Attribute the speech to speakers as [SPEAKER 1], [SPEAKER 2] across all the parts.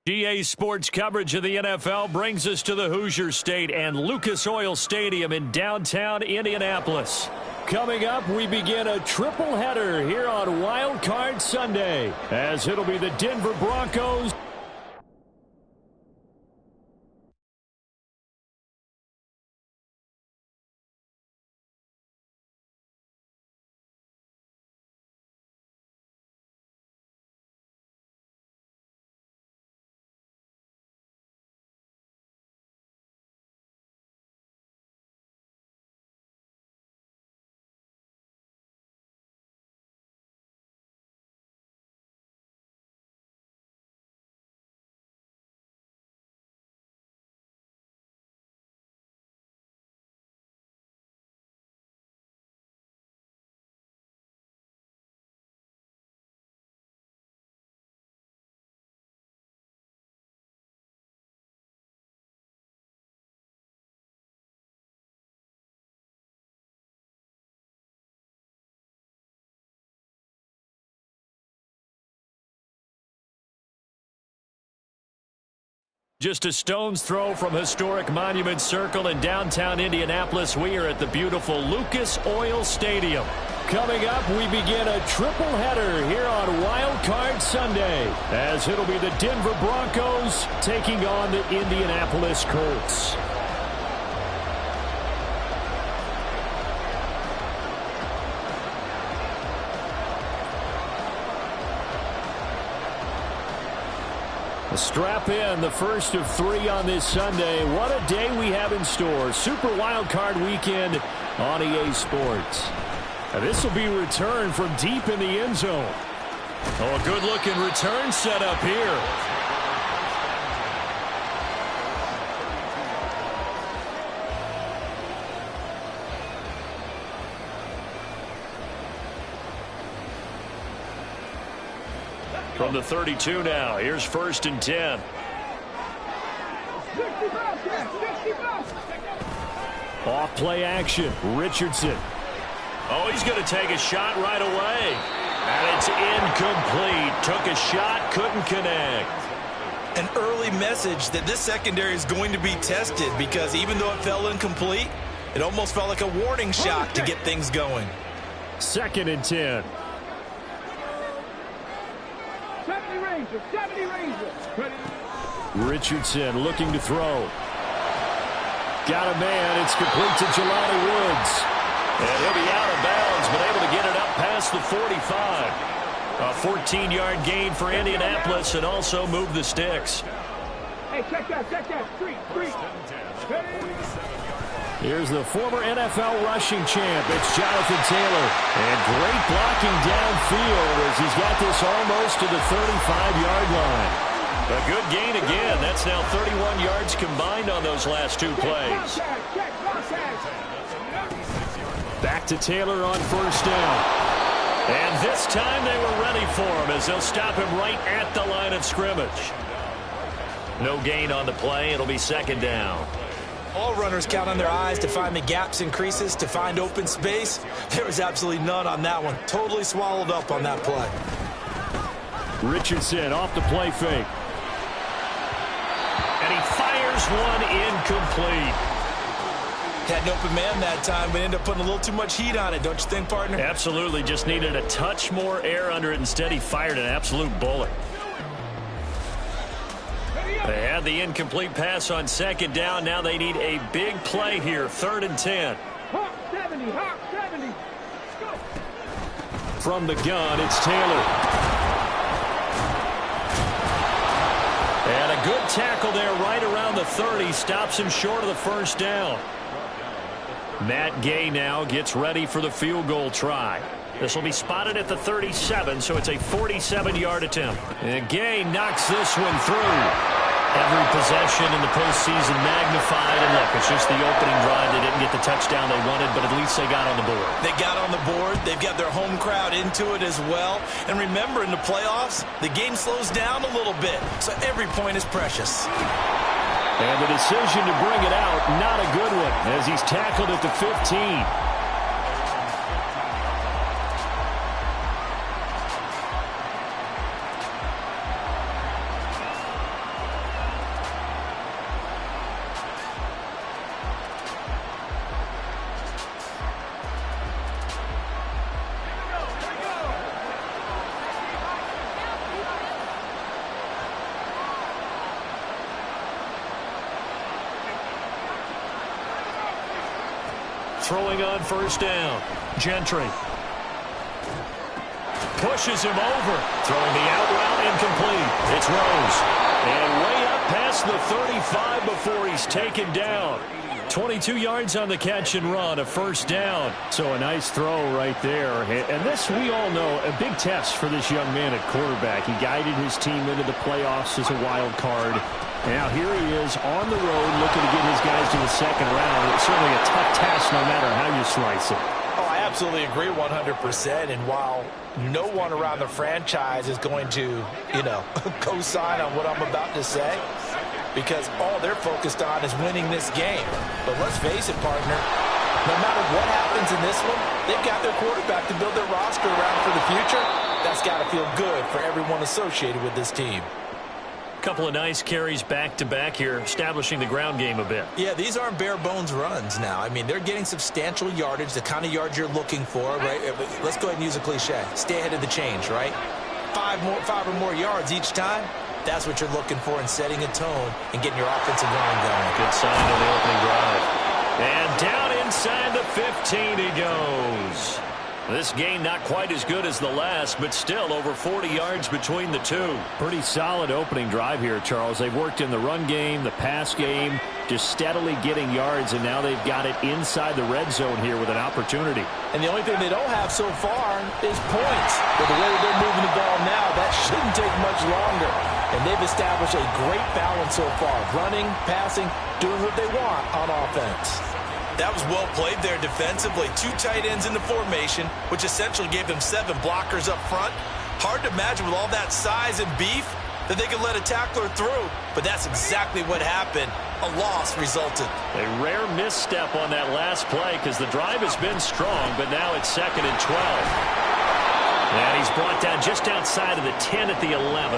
[SPEAKER 1] GA Sports coverage of the NFL brings us to the Hoosier State and Lucas Oil Stadium in downtown Indianapolis. Coming up, we begin a triple header here on Wildcard Sunday, as it'll be the Denver Broncos. Just a stone's throw from historic Monument Circle in downtown Indianapolis, we are at the beautiful Lucas Oil Stadium. Coming up, we begin a triple header here on Wild Card Sunday, as it'll be the Denver Broncos taking on the Indianapolis Colts. Strap in, the first of three on this Sunday. What a day we have in store. Super Wild Card Weekend on EA Sports. This will be returned from deep in the end zone. Oh, a good-looking return set up here. From the 32 now, here's 1st and 10. Off play action, Richardson. Oh, he's going to take a shot right away. And it's incomplete. Took a shot, couldn't connect.
[SPEAKER 2] An early message that this secondary is going to be tested, because even though it fell incomplete, it almost felt like a warning shot to get things going.
[SPEAKER 1] 2nd and 10.
[SPEAKER 3] 70 Rangers.
[SPEAKER 1] Richardson looking to throw. Got a man. It's complete to Jelani Woods. And he'll be out of bounds, but able to get it up past the 45. A 14-yard gain for Indianapolis, and also move the sticks.
[SPEAKER 3] Hey, check that. Three.
[SPEAKER 1] Here's the former NFL rushing champ. It's Jonathan Taylor. And great blocking downfield as he's got this almost to the 35-yard line. A good gain again. That's now 31 yards combined on those last two plays. Back to Taylor on 1st down. And this time they were ready for him as they'll stop him right at the line of scrimmage. No gain on the play. It'll be 2nd down.
[SPEAKER 2] All runners count on their eyes to find the gaps and creases, to find open space. There was absolutely none on that one. Totally swallowed up on that play.
[SPEAKER 1] Richardson off the play fake. And he fires one incomplete.
[SPEAKER 2] Had an open man that time, but ended up putting a little too much heat on it, don't you think, partner?
[SPEAKER 1] Absolutely. Just needed a touch more air under it. Instead, he fired an absolute bullet. They had the incomplete pass on 2nd down. Now they need a big play here. 3rd and 10.
[SPEAKER 3] Hawk 70. Go.
[SPEAKER 1] From the gun, it's Taylor. And a good tackle there right around the 30. Stops him short of the 1st down. Matt Gay now gets ready for the field goal try. This will be spotted at the 37, so it's a 47-yard attempt. And Gay knocks this one through. Every possession in the postseason magnified, and look, it's just the opening drive. They didn't get the touchdown they wanted, but at least they got on the board.
[SPEAKER 2] They got on the board. They've got their home crowd into it as well. And remember, in the playoffs, the game slows down a little bit, so every point is precious.
[SPEAKER 1] And the decision to bring it out, not a good one, as he's tackled at the 15. Throwing on first down. Gentry. Pushes him over. Throwing the out route incomplete. It's Rose. And way up past the 35 before he's taken down. 22 yards on the catch and run, a first down. So a nice throw right there. And this, we all know, a big test for this young man at quarterback. He guided his team into the playoffs as a wild card. Now here he is on the road looking to get his guys to the second round. It's certainly a tough task no matter how you slice it.
[SPEAKER 2] Oh, I absolutely agree 100%. And while no one around the franchise is going to, co-sign on what I'm about to say, because all they're focused on is winning this game. But let's face it, partner, no matter what happens in this one, they've got their quarterback to build their roster around for the future. That's got to feel good for everyone associated with this team.
[SPEAKER 1] Couple of nice carries back-to-back here, establishing the ground game a bit.
[SPEAKER 2] Yeah, these aren't bare-bones runs now. I mean, they're getting substantial yardage, the kind of yards you're looking for, right? Let's go ahead and use a cliche. Stay ahead of the change, right? Five or more yards each time. That's what you're looking for in setting a tone and getting your offensive line going.
[SPEAKER 1] Good sign on the opening drive. And down inside the 15 he goes. This game not quite as good as the last, but still over 40 yards between the two. Pretty solid opening drive here, Charles. They've worked in the run game, the pass game, just steadily getting yards, and now they've got it inside the red zone here with an opportunity.
[SPEAKER 2] And the only thing they don't have so far is points. But the way that they're moving the ball now, that shouldn't take much longer. And they've established a great balance so far. Running, passing, doing what they want on offense. That was well played there defensively. 2 tight ends in the formation, which essentially gave them 7 blockers up front. Hard to imagine with all that size and beef that they could let a tackler through. But that's exactly what happened. A loss resulted.
[SPEAKER 1] A rare misstep on that last play because the drive has been strong, but now it's 2nd and 12. And he's brought down just outside of the 10 at the 11.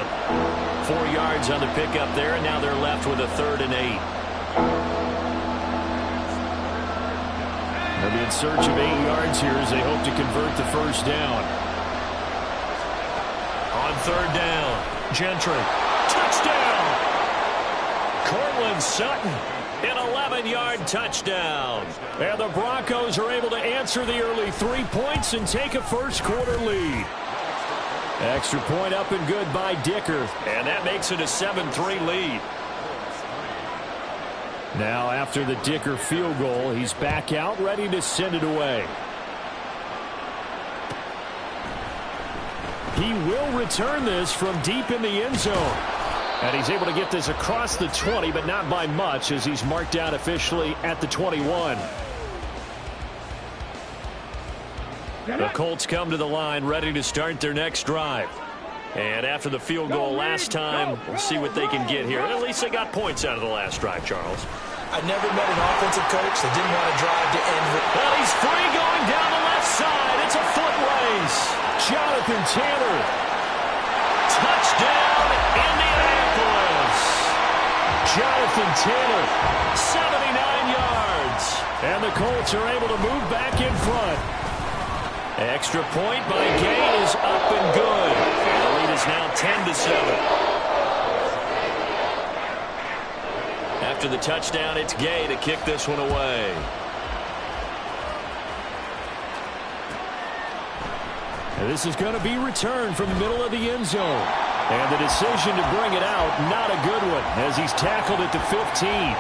[SPEAKER 1] 4 yards on the pickup there, and now they're left with a 3rd and 8. They'll be in search of 8 yards here as they hope to convert the first down. On 3rd down, Gentry. Touchdown! Cortland Sutton, an 11-yard touchdown. And the Broncos are able to answer the early 3 points and take a first-quarter lead. Extra point up and good by Dicker, and that makes it a 7-3 lead. Now, after the Dicker field goal, he's back out, ready to send it away. He will return this from deep in the end zone. And he's able to get this across the 20, but not by much, as he's marked out officially at the 21. The Colts come to the line, ready to start their next drive. And after the field goal last time, we'll see what they can get here. At least they got points out of the last drive, Charles.
[SPEAKER 2] I never met an offensive coach that didn't want to drive to end with.
[SPEAKER 1] Well, he's free going down the left side. It's a foot race. Jonathan Taylor. Touchdown, Indianapolis. Jonathan Taylor, 79 yards. And the Colts are able to move back in front. Extra point by Gay is up and good. And the lead is now 10-7. After the touchdown, it's Gay to kick this one away. And this is going to be returned from the middle of the end zone. And the decision to bring it out, not a good one, as he's tackled at the 15.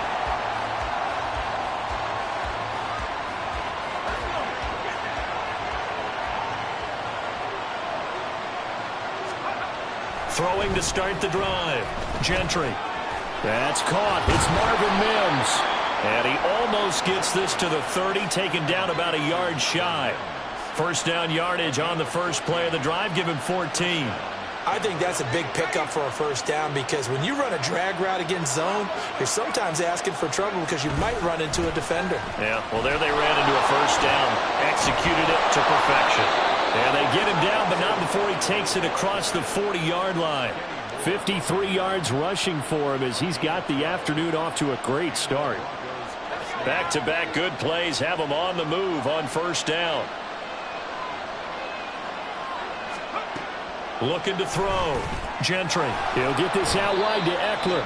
[SPEAKER 1] Throwing to start the drive. Gentry. That's caught. It's Marvin Mims. And he almost gets this to the 30, taken down about a yard shy. First down yardage on the first play of the drive. Give him 14.
[SPEAKER 2] I think that's a big pickup for a first down, because when you run a drag route against zone, you're sometimes asking for trouble because you might run into a defender.
[SPEAKER 1] Yeah, well, there they ran into a first down. Executed it to perfection. And they get him down, but not before he takes it across the 40-yard line. 53 yards rushing for him as he's got the afternoon off to a great start. Back-to-back good plays have him on the move on first down. Looking to throw. Gentry. He'll get this out wide to Eckler.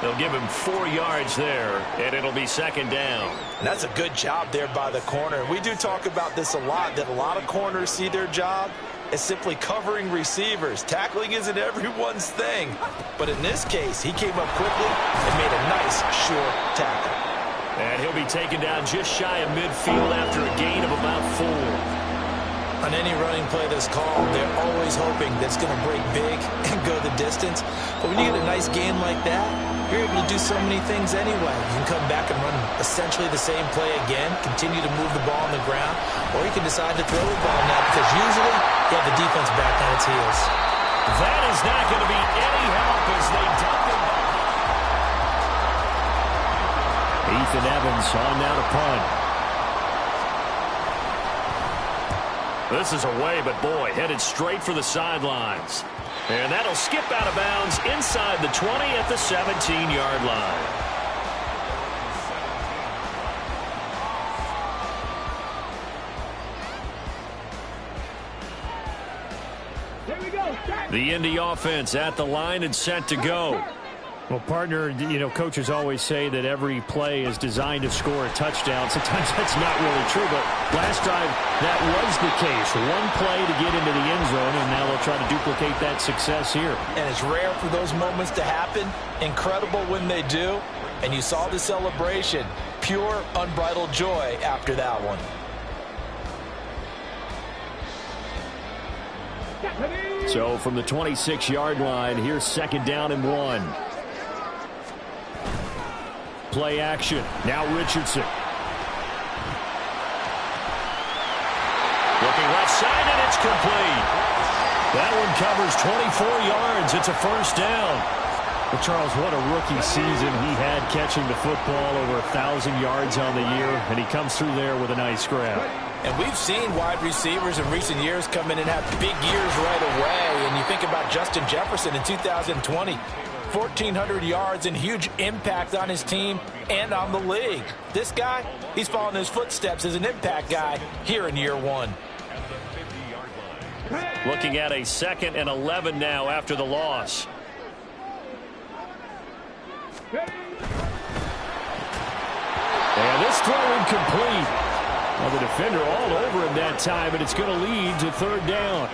[SPEAKER 1] They'll give him 4 yards there, and it'll be second down.
[SPEAKER 2] And that's a good job there by the corner. We do talk about this a lot, that a lot of corners see their job as simply covering receivers. Tackling isn't everyone's thing. But in this case, he came up quickly and made a nice, short tackle.
[SPEAKER 1] And he'll be taken down just shy of midfield after a gain of about 4.
[SPEAKER 2] On any running play that's called, they're always hoping that it's going to break big and go the distance. But when you get a nice gain like that, you're able to do so many things anyway. You can come back and run essentially the same play again, continue to move the ball on the ground, or you can decide to throw the ball now because usually you have the defense back on its heels.
[SPEAKER 1] That is not going to be any help as they dump him. Ethan Evans on now to punt. This is away, but boy, headed straight for the sidelines. And that'll skip out of bounds inside the 20 at the 17-yard line.
[SPEAKER 3] Here we go.
[SPEAKER 1] The Indy offense at the line and set to go.
[SPEAKER 4] Well, partner, you know, coaches always say that every play is designed to score a touchdown. Sometimes that's not really true, but last drive, that was the case. One play to get into the end zone, and now they'll try to duplicate that success here.
[SPEAKER 2] And it's rare for those moments to happen. Incredible when they do. And you saw the celebration. Pure, unbridled joy after that one.
[SPEAKER 1] So from the 26-yard line, here's second down and 1. Play action. Now Richardson. Looking left side, and it's complete. That one covers 24 yards. It's a first down.
[SPEAKER 4] Well, Charles, what a rookie season he had catching the football, over 1,000 yards on the year, and he comes through there with a nice grab.
[SPEAKER 2] And we've seen wide receivers in recent years come in and have big years right away. And you think about Justin Jefferson in 2020. 1,400 yards and huge impact on his team and on the league. This guy, he's following his footsteps as an impact guy here in year 1.
[SPEAKER 1] Looking at a 2nd and 11 now after the loss. And this throw incomplete. Well, the defender all over him that time, and it's going to lead to third down.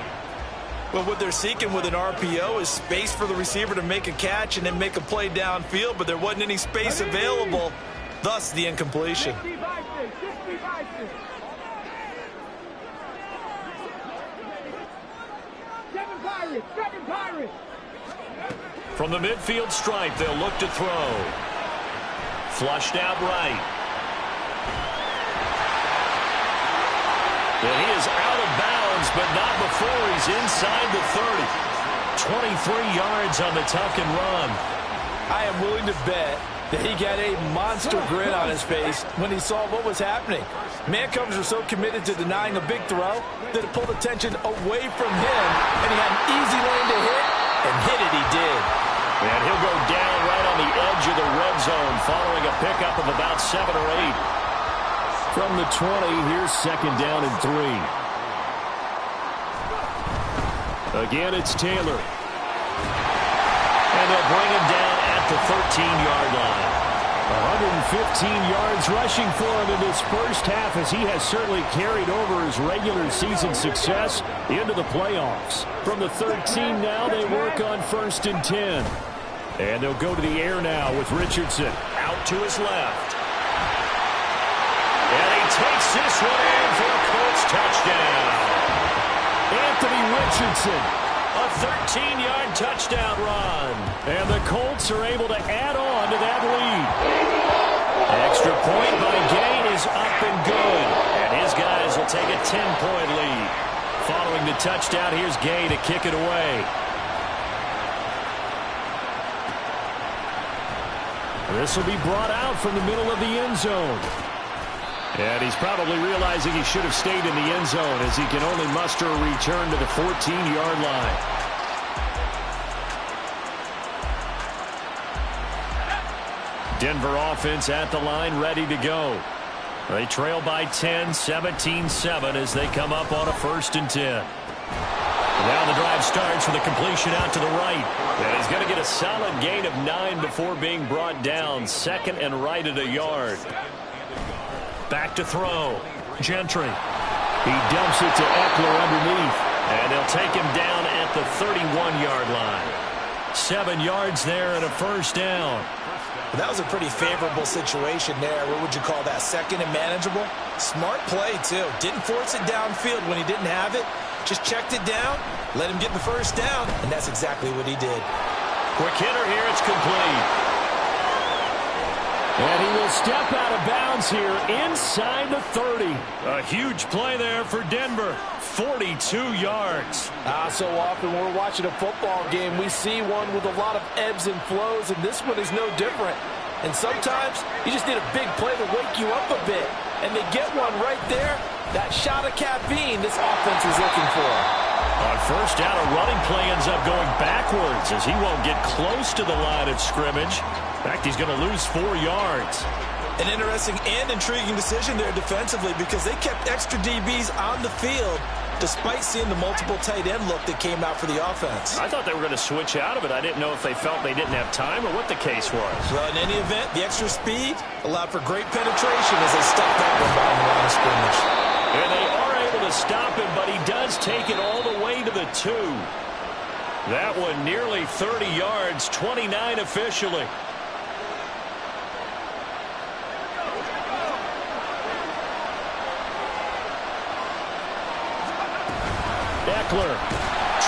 [SPEAKER 2] Well, what they're seeking with an RPO is space for the receiver to make a catch and then make a play downfield, but there wasn't any space available, thus the incompletion.
[SPEAKER 3] Seven Pirates.
[SPEAKER 1] From the midfield stripe, they'll look to throw. Flushed out right. And he is out of bounds, but not before he's inside the 30. 23 yards on the tuck and run.
[SPEAKER 2] I am willing to bet that he got a monster grin on his face when he saw what was happening. Mancovers are so committed to denying a big throw that it pulled attention away from him, and he had an easy lane to hit, and hit it he did.
[SPEAKER 1] And he'll go down right on the edge of the red zone following a pickup of about 7 or 8. From the 20, here's second down and 3. Again, it's Taylor. And they'll bring him down at the 13-yard line. 115 yards rushing for him in this first half, as he has certainly carried over his regular season success into the playoffs. From the 13 now, they work on 1st and 10. And they'll go to the air now with Richardson out to his left. And he takes this one in for a Colts touchdown. Anthony Richardson, a 13-yard touchdown run. And the Colts are able to add on to that lead. Extra point by Gain is up and good. And his guys will take a 10-point lead. Following the touchdown, here's Gain to kick it away. This will be brought out from the middle of the end zone. And he's probably realizing he should have stayed in the end zone, as he can only muster a return to the 14-yard line. Denver offense at the line, ready to go. They trail by 10, 17-7 as they come up on a 1st and 10. And now the drive starts with a completion out to the right. And he's going to get a solid gain of 9 before being brought down. Second and right at a yard. Back to throw. Gentry. He dumps it to Eckler underneath. And they'll take him down at the 31-yard line. 7 yards there and a first down.
[SPEAKER 2] That was a pretty favorable situation there. What would you call that? Second and manageable? Smart play, too. Didn't force it downfield when he didn't have it. Just checked it down, let him get the first down, and that's exactly what he did.
[SPEAKER 1] Quick hitter here. It's complete.
[SPEAKER 4] And he will step out of bounds here inside the 30.
[SPEAKER 1] A huge play there for Denver. 42 yards.
[SPEAKER 2] So often when we're watching a football game, we see one with a lot of ebbs and flows, and this one is no different. And sometimes you just need a big play to wake you up a bit. And they get one right there. That shot of caffeine this offense is looking for.
[SPEAKER 1] On first down, a running play ends up going backwards as he won't get close to the line of scrimmage. In fact, he's going to lose 4 yards.
[SPEAKER 2] An interesting and intriguing decision there defensively because they kept extra DBs on the field despite seeing the multiple tight end look that came out for the offense.
[SPEAKER 1] I thought they were going to switch out of it. I didn't know if they felt they didn't have time or what the case was.
[SPEAKER 2] Well, in any event, the extra speed allowed for great penetration as they stepped that one behind the line of scrimmage.
[SPEAKER 1] And they are able to stop him, but he does take it all the way to the 2. That one nearly 30 yards, 29 officially. Eckler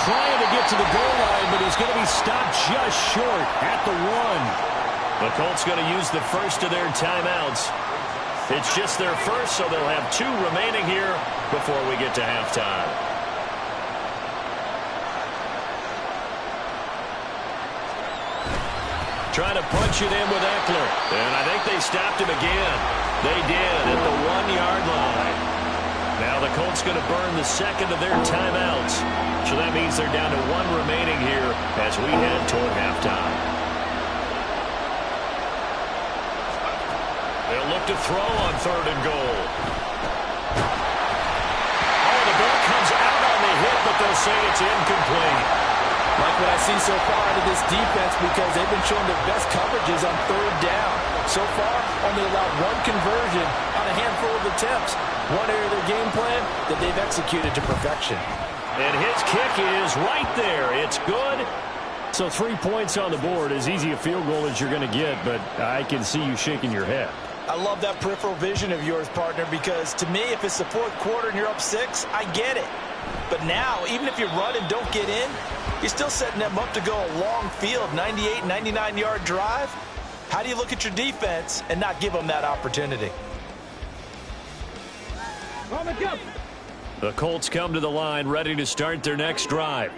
[SPEAKER 1] trying to get to the goal line, but he's going to be stopped just short at the 1. The Colts going to use the first of their timeouts. It's just their first, so they'll have 2 remaining here before we get to halftime. Trying to punch it in with Eckler. And I think they stopped him again. They did at the 1-yard line. Now the Colts going to burn the second of their timeouts. So that means they're down to 1 remaining here as we head toward halftime. They'll look to throw on 3rd and goal. Oh, the ball comes out on the hit, but they'll say it's incomplete.
[SPEAKER 2] Like what I see so far out of this defense because they've been showing their best coverages on 3rd down. So far, only allowed 1 conversion on a handful of attempts. One area of their game plan that they've executed to perfection.
[SPEAKER 1] And his kick is right there. It's good.
[SPEAKER 4] So 3 points on the board, as easy a field goal as you're going to get, but I can see you shaking your head.
[SPEAKER 2] I love that peripheral vision of yours, partner, because to me, if it's the 4th quarter and you're up 6, I get it. But now, even if you run and don't get in, you're still setting them up to go a long field, 98, 99-yard drive. How do you look at your defense and not give them that opportunity?
[SPEAKER 1] The Colts come to the line ready to start their next drive.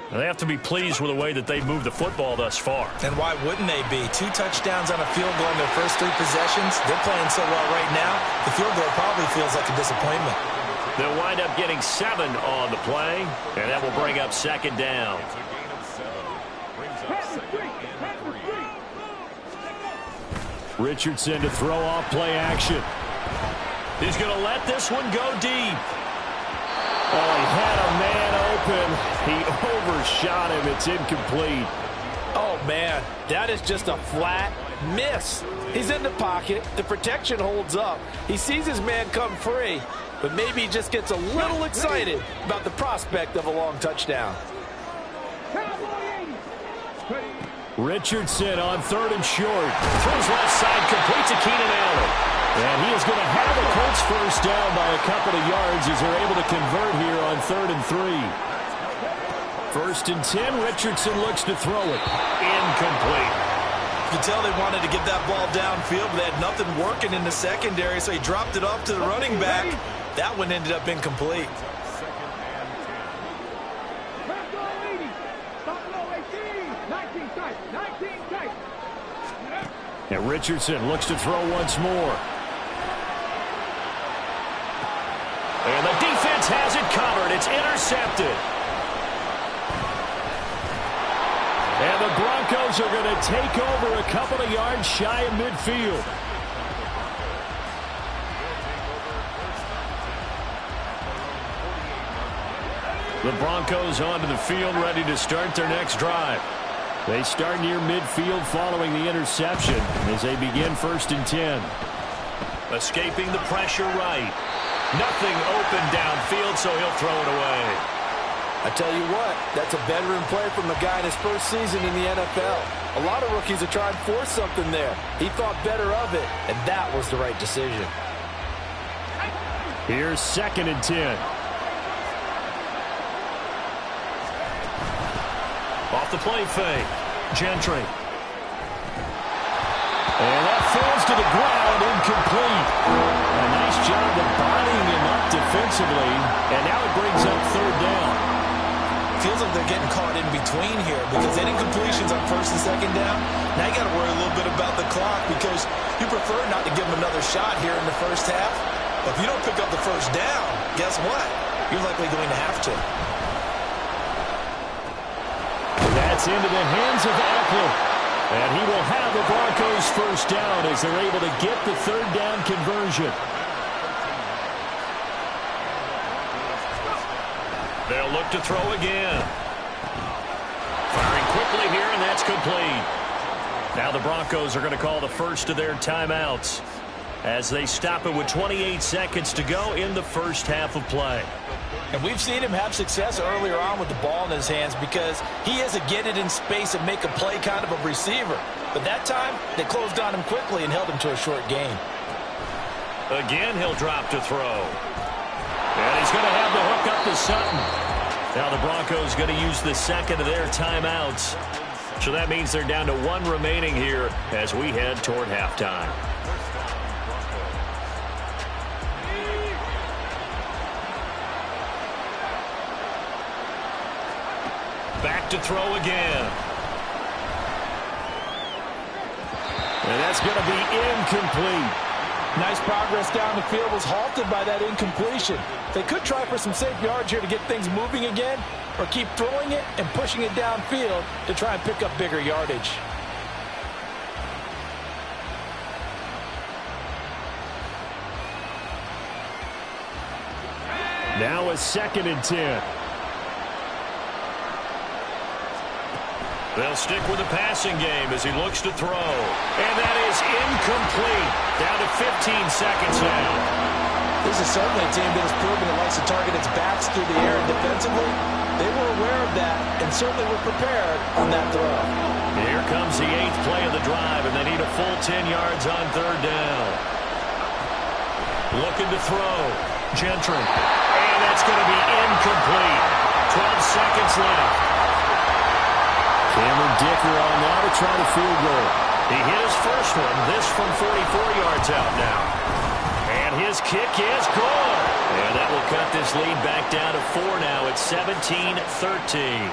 [SPEAKER 1] Now, they have to be pleased with the way that they've moved the football thus far.
[SPEAKER 2] And why wouldn't they be? 2 touchdowns on a field goal in their first 3 possessions. They're playing so well right now, the field goal probably feels like a disappointment.
[SPEAKER 1] They'll wind up getting 7 on the play, and that will bring up 2nd down.
[SPEAKER 4] Richardson to throw off play action.
[SPEAKER 1] He's going to let this one go deep.
[SPEAKER 4] Oh, he had a man open. He overshot him. It's incomplete.
[SPEAKER 2] Oh, man, that is just a flat miss. He's in the pocket. The protection holds up. He sees his man come free, but maybe he just gets a little excited about the prospect of a long touchdown.
[SPEAKER 4] Richardson on 3rd and short.
[SPEAKER 1] Throws left side, complete to Keenan Allen.
[SPEAKER 4] And he is going to have the Colts first down by a couple of yards as they're able to convert here on 3rd and 3. 1st and 10, Richardson looks to throw it.
[SPEAKER 1] Incomplete.
[SPEAKER 2] You can tell they wanted to get that ball downfield, but they had nothing working in the secondary, so he dropped it off to the running back. That one ended up incomplete.
[SPEAKER 4] And Richardson looks to throw once more.
[SPEAKER 1] And the defense has it covered. It's intercepted.
[SPEAKER 4] And the Broncos are going to take over a couple of yards shy of midfield.
[SPEAKER 1] The Broncos onto the field ready to start their next drive.
[SPEAKER 4] They start near midfield following the interception as they begin 1st and 10.
[SPEAKER 1] Escaping the pressure right. Nothing open downfield, so he'll throw it away.
[SPEAKER 2] I tell you what, that's a veteran play from a guy in his first season in the NFL. A lot of rookies are trying to force something there. He thought better of it, and that was the right decision.
[SPEAKER 4] Here's 2nd and 10.
[SPEAKER 1] Off the play fake. Gentry. And that falls to the ground, incomplete. A nice job of bodying him up defensively, and now it brings up 3rd down.
[SPEAKER 2] Feels like they're getting caught in between here because any completions on 1st and 2nd down, now you got to worry a little bit about the clock because you prefer not to give them another shot here in the first half. But if you don't pick up the 1st down, guess what? You're likely going to have to.
[SPEAKER 4] That's into the hands of Eckler. And he will have the Broncos 1st down as they're able to get the 3rd down conversion.
[SPEAKER 1] They'll look to throw again. Firing quickly here, and that's complete. Now the Broncos are going to call the first of their timeouts as they stop it with 28 seconds to go in the first half of play.
[SPEAKER 2] And we've seen him have success earlier on with the ball in his hands because he is a get it in space and make a play kind of a receiver. But that time, they closed on him quickly and held him to a short gain.
[SPEAKER 1] Again, he'll drop to throw. And he's going to have the hook up to Sutton. Now the Broncos going to use the 2nd of their timeouts. So that means they're down to 1 remaining here as we head toward halftime. Back to throw again.
[SPEAKER 4] And that's going to be incomplete.
[SPEAKER 2] Nice progress down the field was halted by that incompletion. They could try for some safe yards here to get things moving again, or keep throwing it and pushing it downfield to try and pick up bigger yardage.
[SPEAKER 4] Now a 2nd and 10.
[SPEAKER 1] They'll stick with the passing game as he looks to throw. And that is incomplete. Down to 15 seconds now.
[SPEAKER 2] This is certainly a team that has proven it likes to target its backs through the air and defensively. They were aware of that and certainly were prepared on that throw.
[SPEAKER 1] Here comes the 8th play of the drive, and they need a full 10 yards on 3rd down. Looking to throw. Gentry. And that's going to be incomplete. 12 seconds left.
[SPEAKER 4] Cameron Dicker on now to try the field goal.
[SPEAKER 1] He hit his first one, this from 44 yards out now. And his kick is good. And that will cut this lead back down to 4 now. It's 17-13.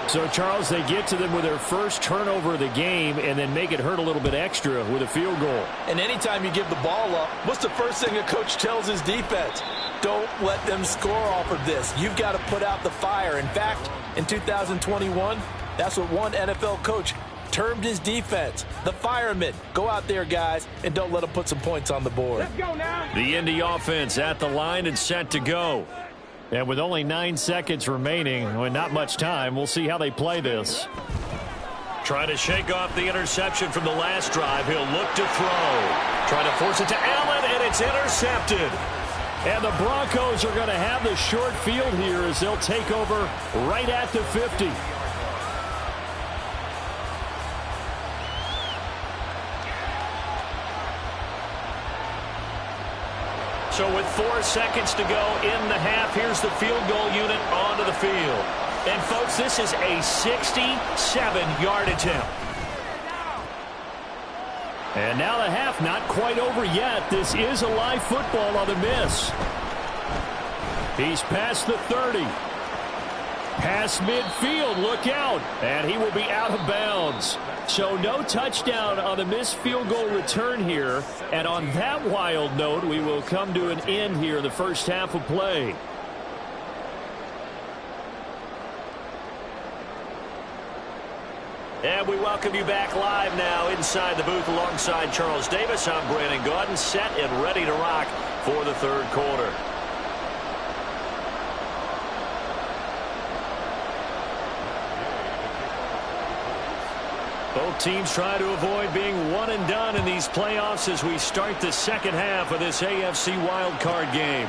[SPEAKER 4] So, Charles, they get to them with their first turnover of the game and then make it hurt a little bit extra with a field goal.
[SPEAKER 2] And anytime you give the ball up, what's the first thing a coach tells his defense? Don't let them score off of this. You've got to put out the fire. In fact, in 2021, that's what one NFL coach termed his defense, the firemen. Go out there, guys, and don't let them put some points on the board.
[SPEAKER 3] Let's go now.
[SPEAKER 1] The Indy offense at the line and set to go.
[SPEAKER 4] And with only 9 seconds remaining, well, not much time, we'll see how they play this.
[SPEAKER 1] Trying to shake off the interception from the last drive. He'll look to throw. Trying to force it to Allen, and it's intercepted.
[SPEAKER 4] And the Broncos are going to have the short field here as they'll take over right at the 50.
[SPEAKER 1] So with 4 seconds to go in the half, here's the field goal unit onto the field. And, folks, this is a 67-yard attempt.
[SPEAKER 4] And now the half not quite over yet. This is a live football on the miss. He's past the 30. Past midfield, look out. And he will be out of bounds. So no touchdown on the missed field goal return here. And on that wild note, we will come to an end here in the first half of play.
[SPEAKER 1] And we welcome you back live now inside the booth alongside Charles Davis. I'm Brandon Gaudin, set and ready to rock for the third quarter. Both teams try to avoid being one and done in these playoffs as we start the second half of this AFC wildcard game.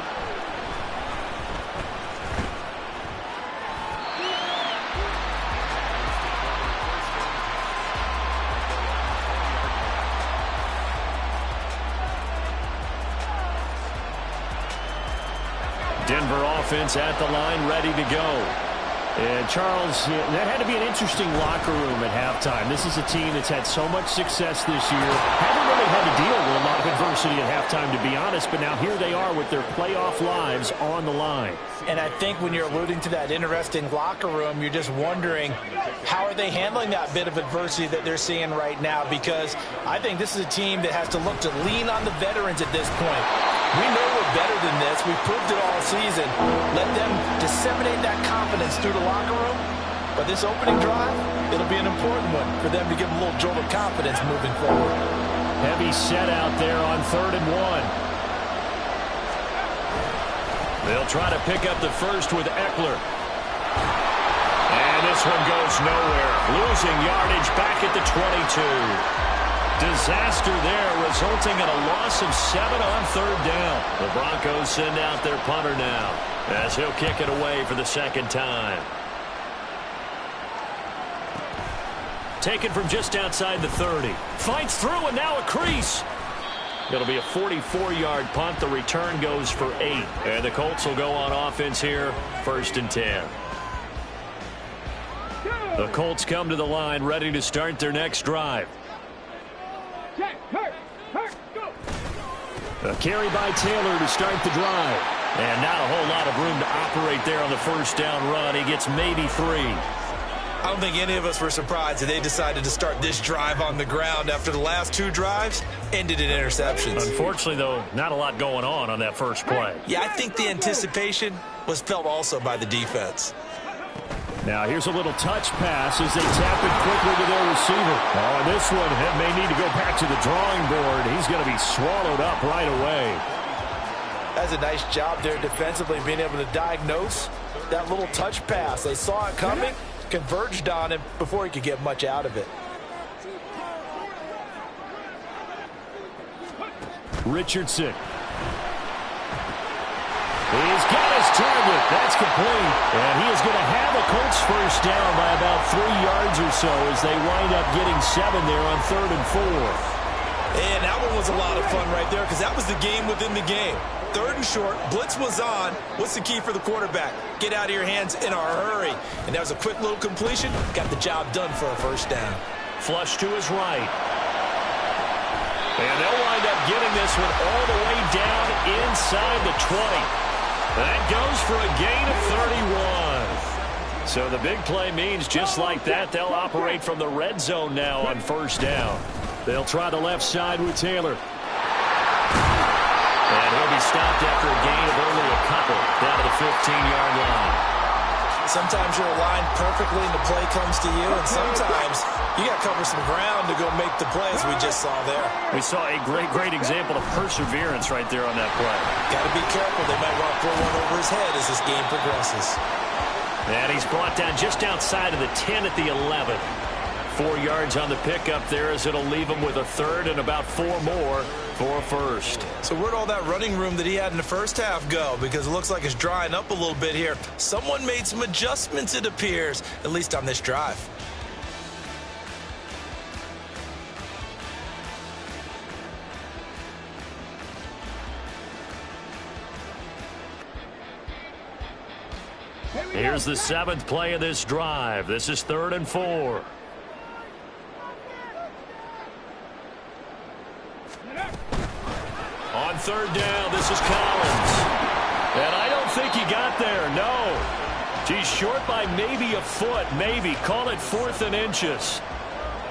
[SPEAKER 1] Denver offense at the line, ready to go. And Charles, that had to be an interesting locker room at halftime. This is a team that's had so much success this year. Haven't really had to deal with a lot of adversity at halftime, to be honest, but now here they are with their playoff lives on the line.
[SPEAKER 2] And I think when you're alluding to that interesting locker room, you're just wondering how are they handling that bit of adversity that they're seeing right now, because I think this is a team that has to look to lean on the veterans at this point. We know we're better than this. We've proved it all season. Let them disseminate that confidence through the locker room. But this opening drive, it'll be an important one for them to give them a little jolt of confidence moving forward.
[SPEAKER 1] Heavy set out there on 3rd and 1. They'll try to pick up the first with Eckler. And this one goes nowhere. Losing yardage back at the 22. Disaster there, resulting in a loss of 7 on 3rd down. The Broncos send out their punter now, as he'll kick it away for the second time. Taken from just outside the 30. Fights through, and now a crease. It'll be a 44-yard punt. The return goes for 8. And the Colts will go on offense here, 1st and 10. The Colts come to the line, ready to start their next drive. A carry by Taylor to start the drive. And not a whole lot of room to operate there on the first down run. He gets maybe 3.
[SPEAKER 2] I don't think any of us were surprised that they decided to start this drive on the ground after the last 2 drives ended in interceptions.
[SPEAKER 1] Unfortunately, though, not a lot going on that first play.
[SPEAKER 2] Yeah, I think the anticipation was felt also by the defense.
[SPEAKER 1] Now here's a little touch pass as they tap it quickly to their receiver. Oh, and this one may need to go back to the drawing board. He's going to be swallowed up right away.
[SPEAKER 2] That's a nice job there defensively, being able to diagnose that little touch pass. They saw it coming, converged on him before he could get much out of it.
[SPEAKER 1] Richardson. He's got his target. That's complete. And he is going to have a Colts first down by about 3 yards or so as they wind up getting 7 there on 3rd and 4.
[SPEAKER 2] And that one was a lot of fun right there because that was the game within the game. 3rd and short, blitz was on. What's the key for the quarterback? Get out of your hands in a hurry. And that was a quick little completion. Got the job done for a first down.
[SPEAKER 1] Flush to his right. And they'll wind up getting this one all the way down inside the 20. That goes for a gain of 31. So the big play means just like that, they'll operate from the red zone now on first down. They'll try the left side with Taylor. And he'll be stopped after a gain of only a couple down to the 15-yard line.
[SPEAKER 2] Sometimes you're aligned perfectly and the play comes to you, and sometimes you got to cover some ground to go make the play, as we just saw there.
[SPEAKER 1] We saw a great example of perseverance right there on that play.
[SPEAKER 2] Got to be careful. They might want to throw one over his head as this game progresses.
[SPEAKER 1] And he's brought down just outside of the 10 at the 11. 4 yards on the pickup there as it'll leave him with a 3rd and about 4 more for a first.
[SPEAKER 2] So where'd all that running room that he had in the first half go? Because it looks like it's drying up a little bit here. Someone made some adjustments, it appears, at least on this drive.
[SPEAKER 1] Here's the 7th play of this drive. This is 3rd and 4. On 3rd down, this is Collins. And I don't think he got there, no. He's short by maybe a foot, maybe. Call it 4th and inches.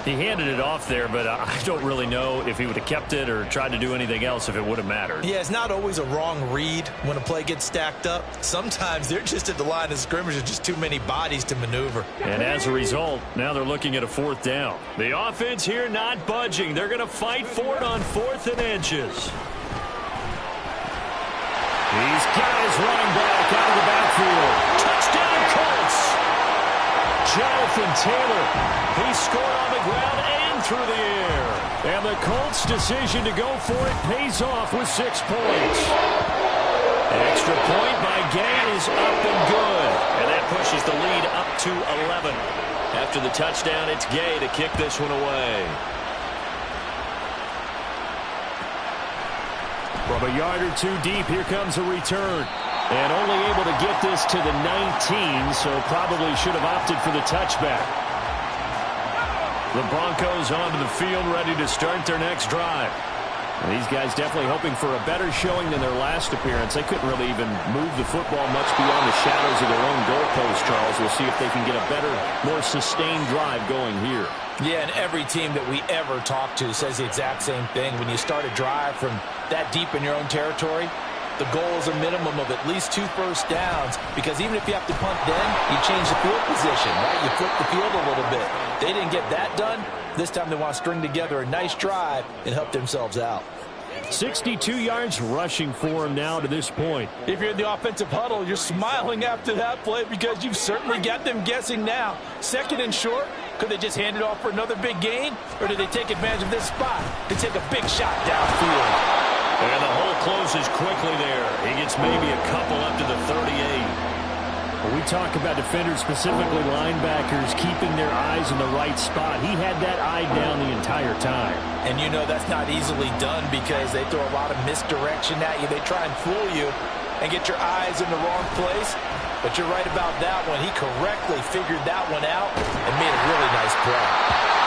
[SPEAKER 1] He handed it off there, but I don't really know if he would have kept it or tried to do anything else if it would have mattered.
[SPEAKER 2] Yeah, it's not always a wrong read when a play gets stacked up. Sometimes they're just at the line of scrimmage with just too many bodies to maneuver.
[SPEAKER 1] And as a result, now they're looking at a 4th down. The offense here not budging. They're going to fight for it on 4th and inches. He's got his running back out of the backfield. Touchdown, Colts! Jonathan Taylor, he scored on the ground through the air. And the Colts' decision to go for it pays off with 6 points. An extra point by Gay is up and good. And that pushes the lead up to 11. After the touchdown, it's Gay to kick this one away.
[SPEAKER 4] From a yard or two deep, here comes a return. And only able to get this to the 19, so probably should have opted for the touchback. The Broncos onto the field, ready to start their next drive. And these guys definitely hoping for a better showing than their last appearance. They couldn't really even move the football much beyond the shadows of their own goalpost, Charles. We'll see if they can get a better, more sustained drive going here.
[SPEAKER 2] Yeah, and every team that we ever talk to says the exact same thing. When you start a drive from that deep in your own territory, the goal is a minimum of at least 2 first downs, because even if you have to punt then, you change the field position, right? You flip the field a little bit. They didn't get that done. This time they want to string together a nice drive and help themselves out.
[SPEAKER 4] 62 yards rushing for him now to this point.
[SPEAKER 2] If you're in the offensive huddle, you're smiling after that play because you've certainly got them guessing now. 2nd and short, could they just hand it off for another big gain? Or did they take advantage of this spot to take a big shot downfield?
[SPEAKER 1] And the hole closes quickly there. He gets maybe a couple up to the 38.
[SPEAKER 4] When we talk about defenders, specifically linebackers, keeping their eyes in the right spot, he had that eye down the entire time.
[SPEAKER 2] And you know that's not easily done because they throw a lot of misdirection at you. They try and fool you and get your eyes in the wrong place. But you're right about that one. He correctly figured that one out and made a really nice play.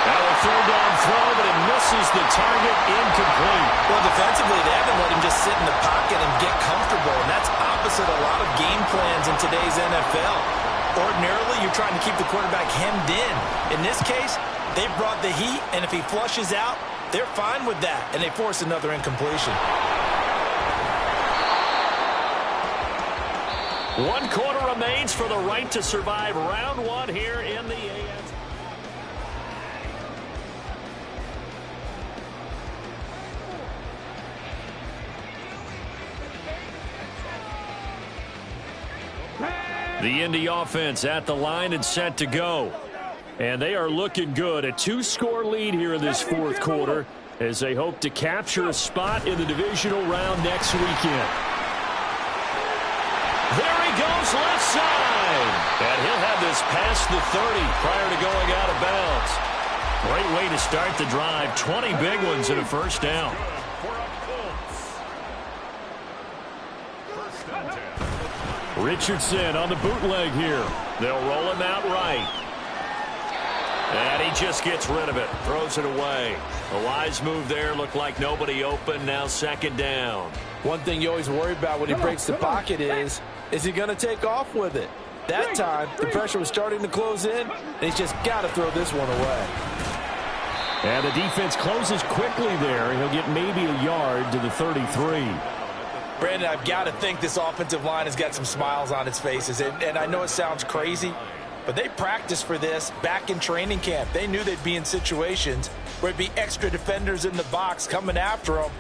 [SPEAKER 1] Now a 3rd down throw, but it misses the target, incomplete.
[SPEAKER 2] Well, defensively, they haven't let him just sit in the pocket and get comfortable, and that's opposite a lot of game plans in today's NFL. Ordinarily, you're trying to keep the quarterback hemmed in. In this case, they brought the heat, and if he flushes out, they're fine with that, and they force another incompletion.
[SPEAKER 1] 1 quarter remains for the right to survive round 1 here in the AFC. The Indy offense at the line and set to go. And they are looking good. A 2-score lead here in this 4th quarter as they hope to capture a spot in the divisional round next weekend. There he goes left side. And he'll have this past the 30 prior to going out of bounds. Great way to start the drive. 20 big ones and a 1st down. Richardson on the bootleg here. They'll roll him out right. And he just gets rid of it. Throws it away. A wise move there. Looked like nobody open. Now 2nd down.
[SPEAKER 2] One thing you always worry about when he breaks the pocket is he going to take off with it? That time, the pressure was starting to close in, and he's just got to throw this one away.
[SPEAKER 4] And the defense closes quickly there. He'll get maybe a yard to the 33.
[SPEAKER 2] Brandon, I've got to think this offensive line has got some smiles on its faces. And I know it sounds crazy, but they practiced for this back in training camp. They knew they'd be in situations where it'd be extra defenders in the box coming after them,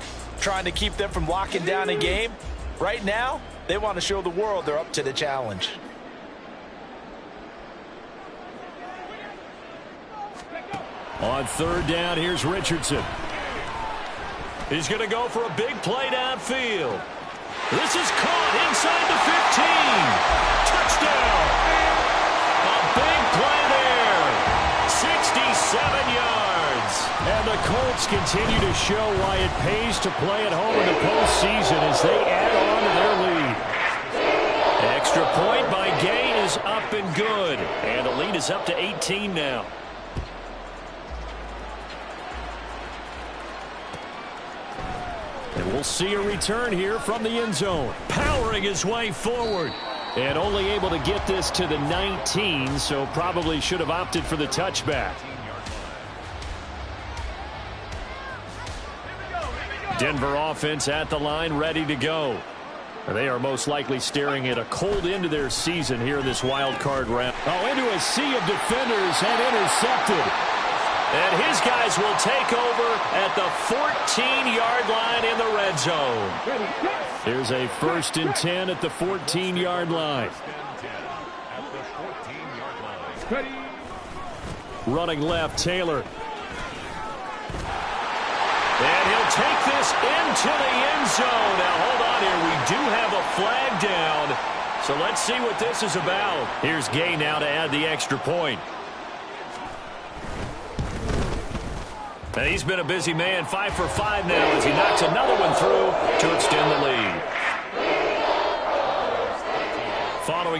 [SPEAKER 2] trying to keep them from locking down a game. Right now, they want to show the world they're up to the challenge.
[SPEAKER 4] On 3rd down, here's Richardson.
[SPEAKER 1] He's going to go for a big play downfield. This is caught inside the 15. Touchdown. A big play there. 67 yards.
[SPEAKER 4] And the Colts continue to show why it pays to play at home in the postseason as they add on to their lead.
[SPEAKER 1] Extra point by Gay is up and good. And the lead is up to 18 now. And we'll see a return here from the end zone. Powering his way forward.
[SPEAKER 4] And only able to get this to the 19, so probably should have opted for the touchback.
[SPEAKER 1] Denver offense at the line, ready to go. And they are most likely staring at a cold end to their season here in this wild card round.
[SPEAKER 4] Oh, into a sea of defenders and intercepted.
[SPEAKER 1] And his guys will take over at the 14-yard line in the red zone.
[SPEAKER 4] Here's a 1st and 10 at the 14-yard line. Running left, Taylor.
[SPEAKER 1] take this into the end zone. Now, hold on here. We do have a flag down. So let's see what this is about. Here's Gay now to add the extra point. And he's been a busy man, 5 for 5 now as he knocks another one through to extend the lead.